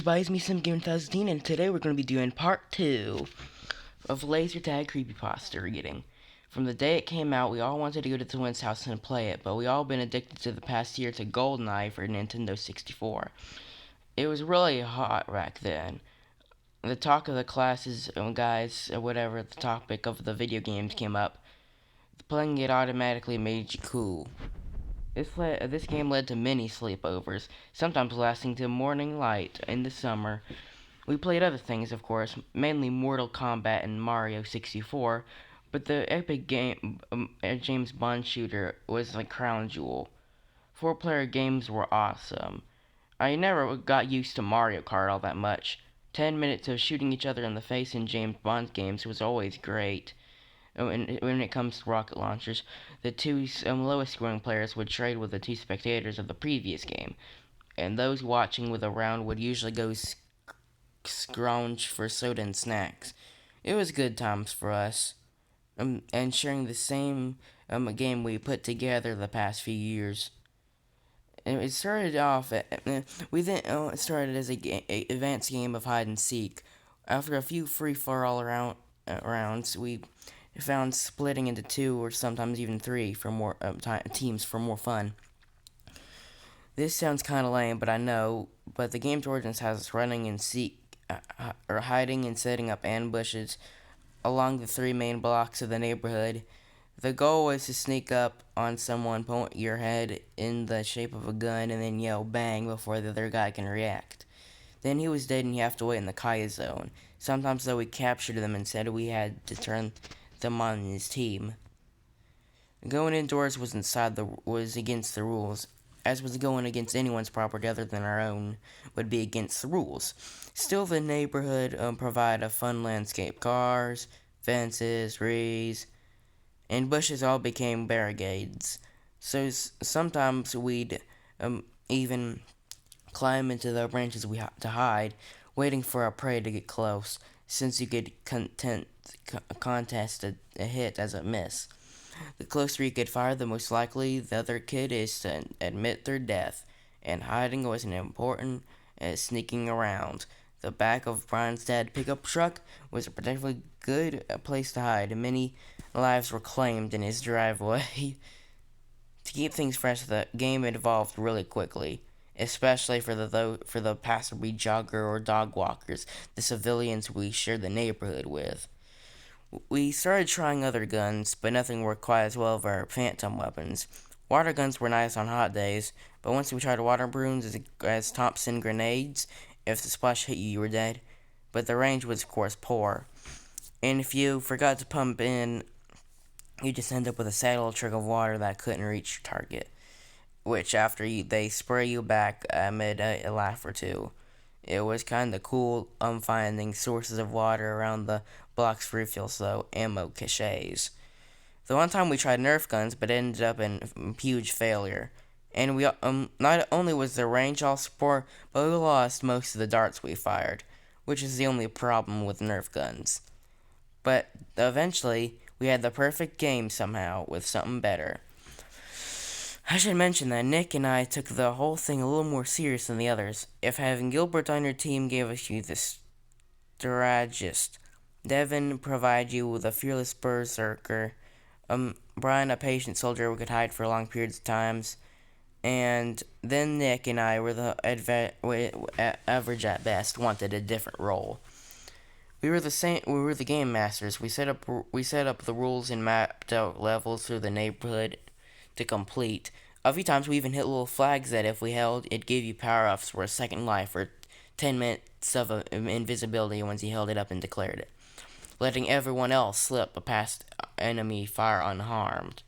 goodbye, it's me, Sim Game 2010, and today we're going to be doing part 2 of Laser Tag CreepyPasta reading. From the day it came out, we all wanted to go to the twins' house and play it, but we all been addicted to the past year to GoldenEye for Nintendo 64. It was really hot back then. The talk of the classes, guys, or whatever the topic of the video games came up, playing it automatically made you cool. This game led to many sleepovers, sometimes lasting till morning light in the summer. We played other things, of course, mainly Mortal Kombat and Mario 64, but the epic game James Bond shooter was the crown jewel. Four-player games were awesome. I never got used to Mario Kart all that much. 10 minutes of shooting each other in the face in James Bond games was always great. When it comes to rocket launchers, the two lowest scoring players would trade with the two spectators of the previous game, and those watching with a round would usually go scrounge for soda and snacks. It was good times for us, and sharing the same game we put together the past few years. And it started off. We then started as a advanced game of hide and seek. After a few free for all rounds, we found splitting into two or sometimes even three for more teams for more fun. This sounds kind of lame, but I know. But the game's origins has us running and or hiding and setting up ambushes along the three main blocks of the neighborhood. The goal was to sneak up on someone, point your head in the shape of a gun, and then yell bang before the other guy can react. Then he was dead and you have to wait in the Kaya zone. Sometimes though we captured them and said we had to turn them on his team. Going indoors was against the rules, as was going against anyone's property other than our own would be against the rules. Still, the neighborhood provided a fun landscape. Cars, fences, trees, and bushes all became barricades. So sometimes we'd even climb into the branches to hide, waiting for our prey to get close, since you could contest a hit as a miss. The closer you could fire, the most likely the other kid is to admit their death, and hiding was as important as sneaking around. The back of Brian's dad pickup truck was a particularly good place to hide, and many lives were claimed in his driveway. To keep things fresh, the game evolved really quickly, especially for the passerby jogger or dog walkers, the civilians we shared the neighborhood with. We started trying other guns, but nothing worked quite as well as our phantom weapons. Water guns were nice on hot days, but once we tried water balloons as Thompson grenades, if the splash hit you, you were dead. But the range was, of course, poor. And if you forgot to pump in, you just end up with a sad little trick of water that couldn't reach your target, which they spray you back amid a laugh or two. It was kind of cool finding sources of water around the blocks for refills, though, ammo caches. The one time we tried Nerf guns, but it ended up in huge failure. And we not only was the range all poor, but we lost most of the darts we fired, which is the only problem with Nerf guns. But eventually, we had the perfect game somehow with something better. I should mention that Nick and I took the whole thing a little more serious than the others. If having Gilbert on your team gave you the strategist, Devin provided you with a fearless berserker, Brian a patient soldier who could hide for long periods of times, and then Nick and I were the average at best, wanted a different role. We were the game masters. We set up the rules and mapped out levels through the neighborhood to complete. A few times we even hit little flags that if we held, it gave you power-ups for a second life or 10 minutes of invisibility once you held it up and declared it, letting everyone else slip past enemy fire unharmed.